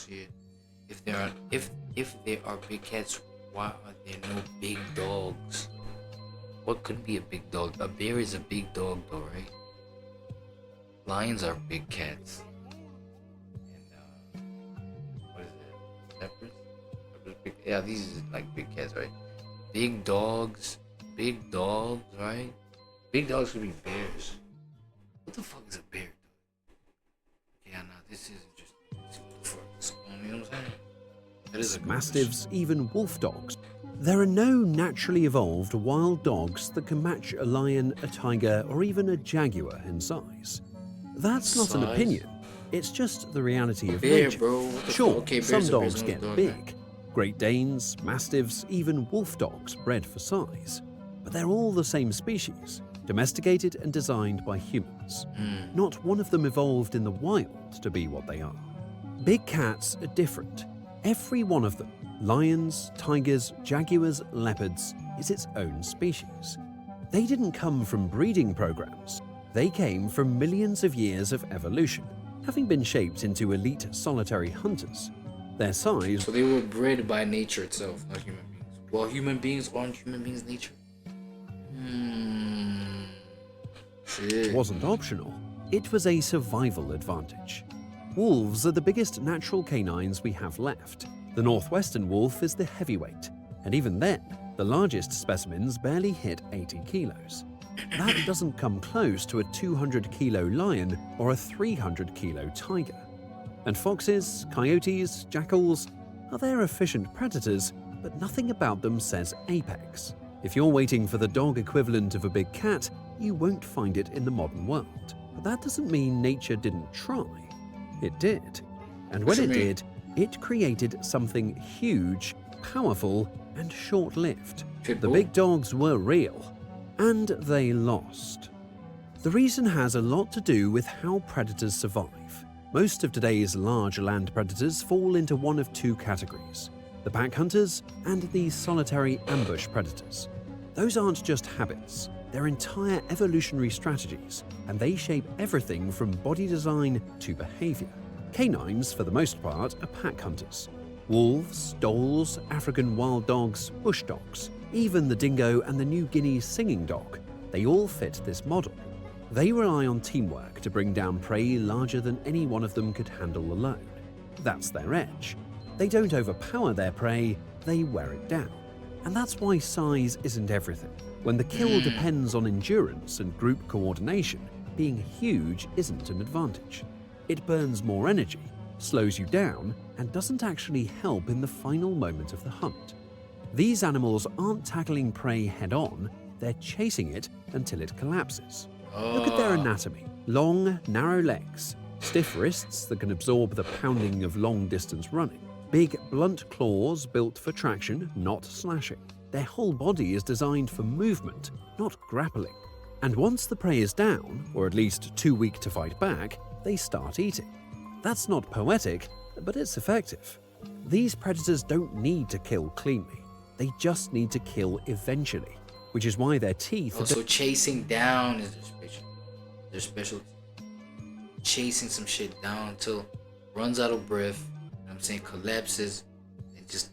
see it. If there are big cats, why are there no big dogs? What could be a big dog? A bear is a big dog though, right? Lions are big cats. And what is it? Leopards? Yeah, these are like big cats, right? Big dogs, right? Big dogs could be bears. What the fuck is a bear? Yeah, no, this is just what the fuck is going on, you know what I'm saying? That is a Mastiffs, even wolf dogs. There are no naturally evolved wild dogs that can match a lion, a tiger, or even a jaguar in size. That's not an opinion. It's just the reality of nature. Bro. Sure, okay, some dogs no get dog, big. man. Great Danes, Mastiffs, even wolf dogs bred for size. But they're all the same species, domesticated and designed by humans. Not one of them evolved in the wild to be what they are. Big cats are different. Every one of them, lions, tigers, jaguars, leopards, is its own species. They didn't come from breeding programs. They came from millions of years of evolution, having been shaped into elite solitary hunters. Their size... So they were bred by nature itself, not human beings. Well, human beings aren't human beings' nature. Shit. wasn't optional. It was a survival advantage. Wolves are the biggest natural canines we have left. The northwestern wolf is the heavyweight, and even then, the largest specimens barely hit 80 kilos. That doesn't come close to a 200-kilo lion or a 300-kilo tiger. And foxes, coyotes, jackals, they're efficient predators, but nothing about them says apex. If you're waiting for the dog equivalent of a big cat, you won't find it in the modern world. But that doesn't mean nature didn't try. It did. And when it did, it created something huge, powerful, and short-lived. The big dogs were real, and they lost. The reason has a lot to do with how predators survive. Most of today's large land predators fall into one of two categories: the pack hunters and the solitary ambush predators. Those aren't just habits, they're entire evolutionary strategies, and they shape everything from body design to behavior. Canines, for the most part, are pack hunters. Wolves, dholes, African wild dogs, bush dogs, even the dingo and the New Guinea singing dog, they all fit this model. They rely on teamwork to bring down prey larger than any one of them could handle alone. That's their edge. They don't overpower their prey, they wear it down. And that's why size isn't everything. When the kill depends on endurance and group coordination, being huge isn't an advantage. It burns more energy, slows you down, and doesn't actually help in the final moment of the hunt. These animals aren't tackling prey head-on, they're chasing it until it collapses. Look at their anatomy. Long, narrow legs, stiff wrists that can absorb the pounding of long-distance running, big, blunt claws built for traction, not slashing. Their whole body is designed for movement, not grappling. And once the prey is down, or at least too weak to fight back, they start eating. That's not poetic, but it's effective. These predators don't need to kill cleanly. They just need to kill eventually, which is why their teeth... So chasing down is their specialty. Chasing some shit down until runs out of breath, you know what I'm saying, collapses, and just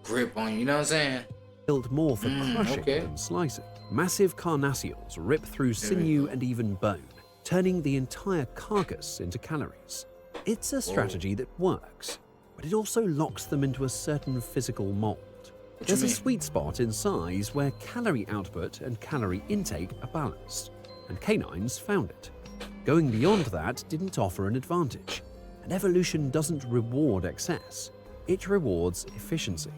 grip on you, you know what I'm saying? Built more for crushing than slicing. Massive carnassials rip through sinew and even bone, turning the entire carcass into calories. It's a strategy that works, but it also locks them into a certain physical mold. There's a sweet spot in size where calorie output and calorie intake are balanced, and canines found it. Going beyond that didn't offer an advantage, and evolution doesn't reward excess, it rewards efficiency.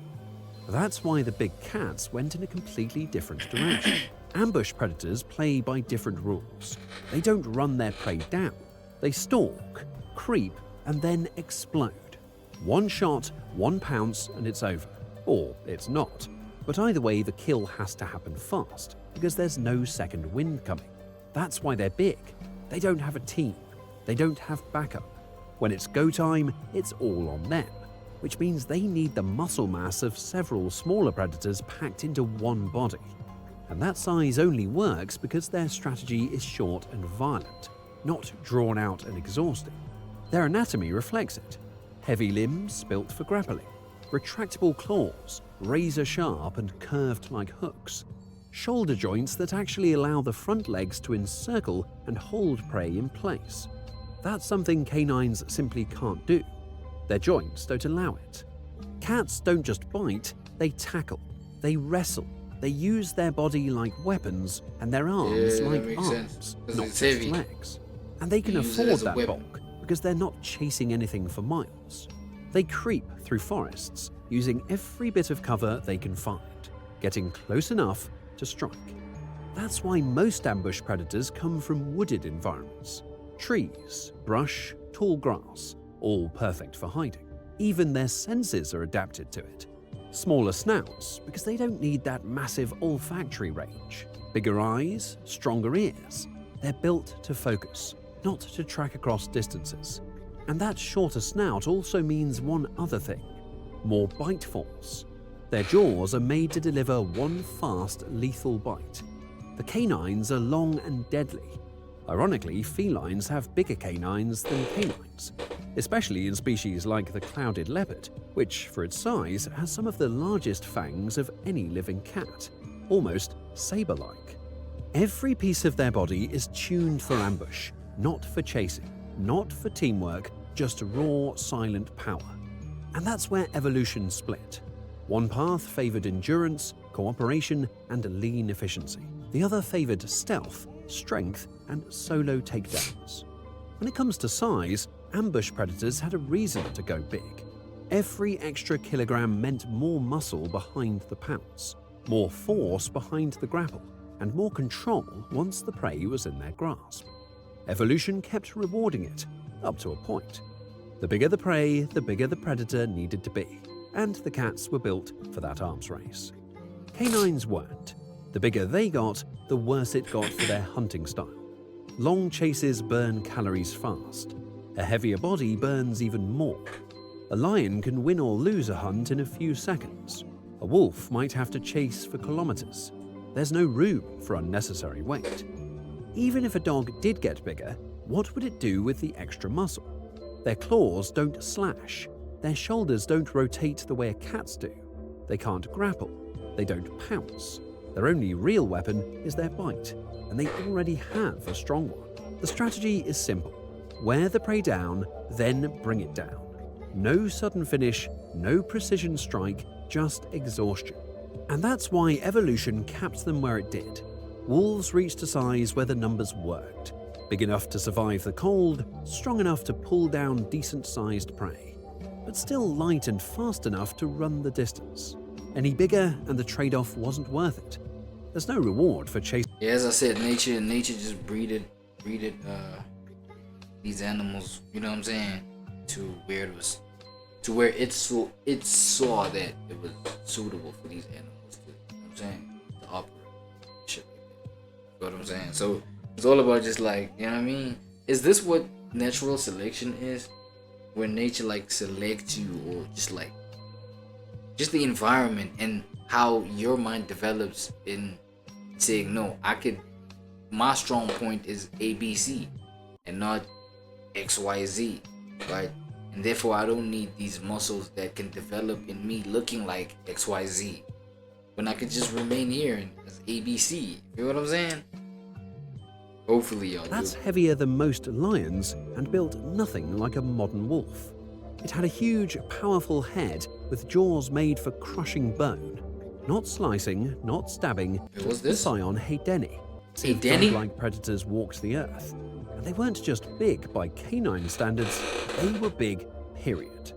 That's why the big cats went in a completely different direction. Ambush predators play by different rules. They don't run their prey down, they stalk, creep, and then explode. One shot, one pounce, and it's over. Or it's not. But either way, the kill has to happen fast, because there's no second wind coming. That's why they're big. They don't have a team. They don't have backup. When it's go time, it's all on them, which means they need the muscle mass of several smaller predators packed into one body. And that size only works because their strategy is short and violent, not drawn out and exhausting. Their anatomy reflects it. heavy limbs built for grappling, retractable claws, razor-sharp and curved like hooks, shoulder joints that actually allow the front legs to encircle and hold prey in place. That's something canines simply can't do. Their joints don't allow it. Cats don't just bite, they tackle, they wrestle, they use their body like weapons and their arms like arms, not just legs. And they can afford that bulk because they're not chasing anything for miles. They creep through forests, using every bit of cover they can find, getting close enough to strike. That's why most ambush predators come from wooded environments. Trees, brush, tall grass, all perfect for hiding. Even their senses are adapted to it. Smaller snouts, because they don't need that massive olfactory range. Bigger eyes, stronger ears. They're built to focus, not to track across distances. And that shorter snout also means one other thing: more bite force. Their jaws are made to deliver one fast, lethal bite. The canines are long and deadly. Ironically, felines have bigger canines than canines, especially in species like the clouded leopard, which, for its size, has some of the largest fangs of any living cat, almost saber-like. Every piece of their body is tuned for ambush, not for chasing, not for teamwork, just raw, silent power. And that's where evolution split. One path favored endurance, cooperation, and lean efficiency. The other favored stealth, strength, and solo takedowns. When it comes to size, ambush predators had a reason to go big. Every extra kilogram meant more muscle behind the pounce, more force behind the grapple, and more control once the prey was in their grasp. Evolution kept rewarding it, up to a point. The bigger the prey, the bigger the predator needed to be, and the cats were built for that arms race. Canines weren't. The bigger they got, the worse it got for their hunting style. Long chases burn calories fast. A heavier body burns even more. A lion can win or lose a hunt in a few seconds. A wolf might have to chase for kilometers. There's no room for unnecessary weight. Even if a dog did get bigger, what would it do with the extra muscle? Their claws don't slash. Their shoulders don't rotate the way a cat's do. They can't grapple. They don't pounce. Their only real weapon is their bite, and they already have a strong one. The strategy is simple. Wear the prey down, then bring it down. No sudden finish, no precision strike, just exhaustion. And that's why evolution capped them where it did. Wolves reached a size where the numbers worked. Big enough to survive the cold, strong enough to pull down decent-sized prey, but still light and fast enough to run the distance. Any bigger and the trade-off wasn't worth it. There's no reward for chasing. Yeah, as I said, nature just breeded these animals, you know what I'm saying, to where it saw that it was suitable for these animals to, you know what I'm saying, to operate, shit like that. You know what I'm saying? So it's all about just like, you know what I mean? Is this what natural selection is? Where nature like selects you, or just the environment and how your mind develops in saying, no, my strong point is ABC and not XYZ, right? And therefore I don't need these muscles that can develop in me looking like XYZ when I could just remain here as ABC. You know what I'm saying? Hopefully y'all That's do. heavier than most lions and built nothing like a modern wolf. It had a huge, powerful head with jaws made for crushing bone. Not slicing, not stabbing. What's this? Scion Haydeni. Haydeni? Like predators walked the earth. And they weren't just big by canine standards, they were big, period.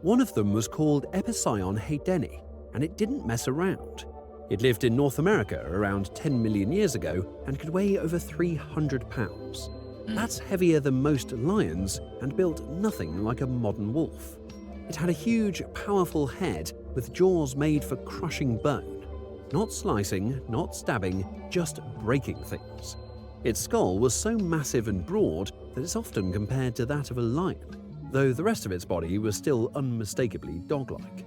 One of them was called Epicyon haydeni, and it didn't mess around. It lived in North America around 10 million years ago and could weigh over 300 pounds. That's heavier than most lions and built nothing like a modern wolf. It had a huge, powerful head with jaws made for crushing bone. Not slicing, not stabbing, just breaking things. Its skull was so massive and broad that it's often compared to that of a lion, though the rest of its body was still unmistakably dog-like.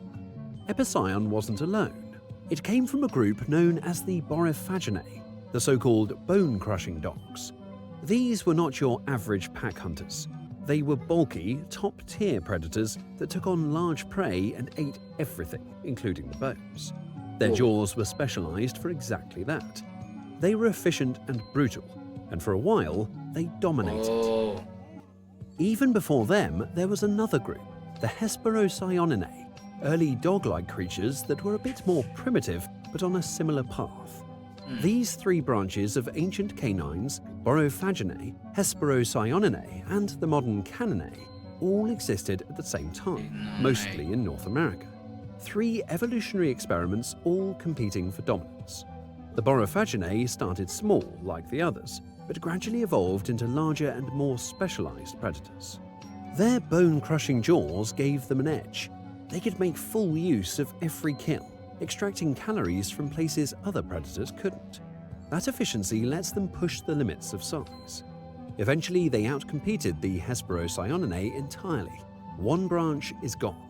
Epicyon wasn't alone. It came from a group known as the Borophaginae, the so-called bone-crushing dogs. These were not your average pack hunters. They were bulky, top-tier predators that took on large prey and ate everything, including the bones. Their jaws were specialized for exactly that. They were efficient and brutal, and for a while, they dominated. Even before them, there was another group, the Hesperocyaninae, early dog-like creatures that were a bit more primitive but on a similar path. These three branches of ancient canines, Borophaginae, Hesperocyaninae, and the modern Caninae, all existed at the same time, mostly in North America. Three evolutionary experiments all competing for dominance. The Borophaginae started small, like the others, but gradually evolved into larger and more specialized predators. Their bone-crushing jaws gave them an edge. They could make full use of every kill, extracting calories from places other predators couldn't. That efficiency lets them push the limits of size. Eventually, they outcompeted the Hesperocyaninae entirely. One branch is gone.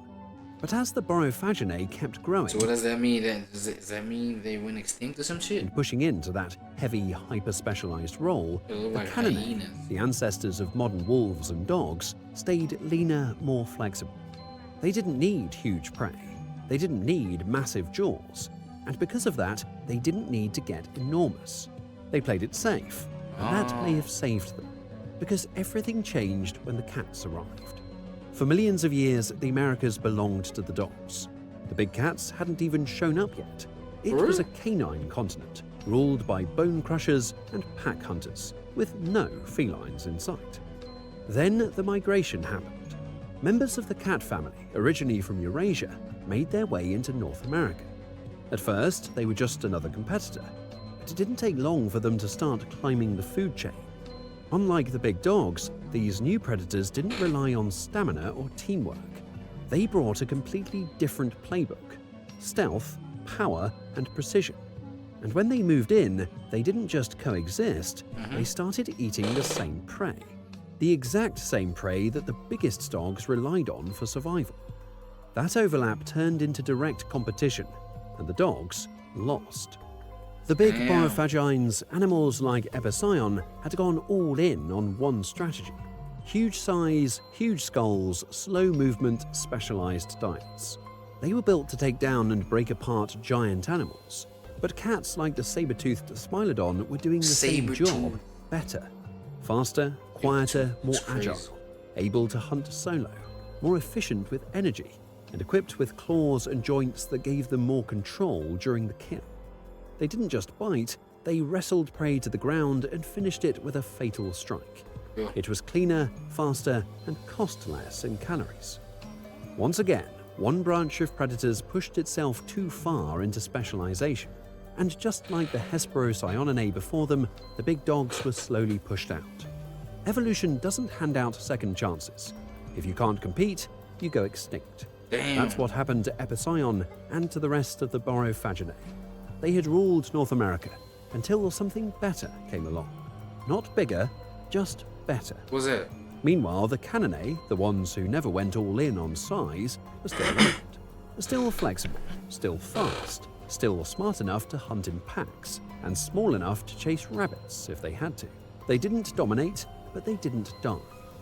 But as the Borophaginae kept growing... So what does that mean then? Does that mean they went extinct or some shit? And pushing into that heavy, hyper-specialized role, the Caninae, the ancestors of modern wolves and dogs, stayed leaner, more flexible. They didn't need huge prey. They didn't need massive jaws, and because of that, they didn't need to get enormous. They played it safe, and that may have saved them, because everything changed when the cats arrived. For millions of years, the Americas belonged to the dogs. The big cats hadn't even shown up yet. It was a canine continent, ruled by bone crushers and pack hunters, with no felines in sight. Then the migration happened. Members of the cat family, originally from Eurasia, made their way into North America. At first, they were just another competitor, but it didn't take long for them to start climbing the food chain. Unlike the big dogs, these new predators didn't rely on stamina or teamwork. They brought a completely different playbook: stealth, power, and precision. And when they moved in, they didn't just coexist, they started eating the same prey. The exact same prey that the biggest dogs relied on for survival. That overlap turned into direct competition, and the dogs lost. The big borophagines, animals like Epicyon, had gone all in on one strategy. Huge size, huge skulls, slow movement, specialized diets. They were built to take down and break apart giant animals, but cats like the saber-toothed Smilodon were doing the same job better. Faster, quieter, more agile, able to hunt solo, more efficient with energy, and equipped with claws and joints that gave them more control during the kill. They didn't just bite, they wrestled prey to the ground and finished it with a fatal strike. It was cleaner, faster, and cost less in calories. Once again, one branch of predators pushed itself too far into specialization, and just like the Hesperocyaninae before them, the big dogs were slowly pushed out. Evolution doesn't hand out second chances. If you can't compete, you go extinct. That's what happened to Epicyon and to the rest of the Borophaginae. They had ruled North America until something better came along. Not bigger, just better. What's that? Meanwhile, the Caninae, the ones who never went all in on size, were still around. Still flexible, still fast, still smart enough to hunt in packs, and small enough to chase rabbits if they had to. They didn't dominate, but they didn't die.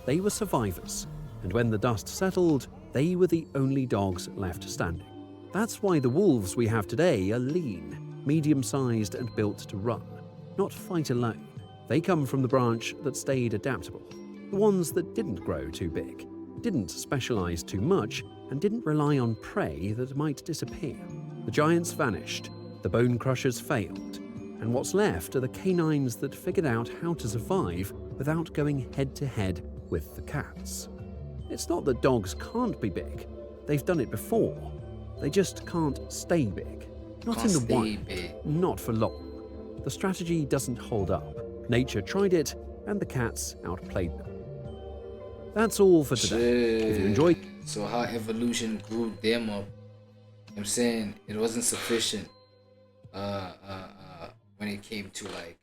They were survivors, and when the dust settled, they were the only dogs left standing. That's why the wolves we have today are lean, medium-sized and built to run, not fight alone. They come from the branch that stayed adaptable, the ones that didn't grow too big, didn't specialize too much, and didn't rely on prey that might disappear. The giants vanished, the bone crushers failed, and what's left are the canines that figured out how to survive without going head-to-head with the cats. It's not that dogs can't be big. They've done it before. They just can't stay big. Not in the wild. Not for long. The strategy doesn't hold up. Nature tried it, and the cats outplayed them. That's all for today. If you enjoyed... So how evolution grew them up, I'm saying it wasn't sufficient when it came to like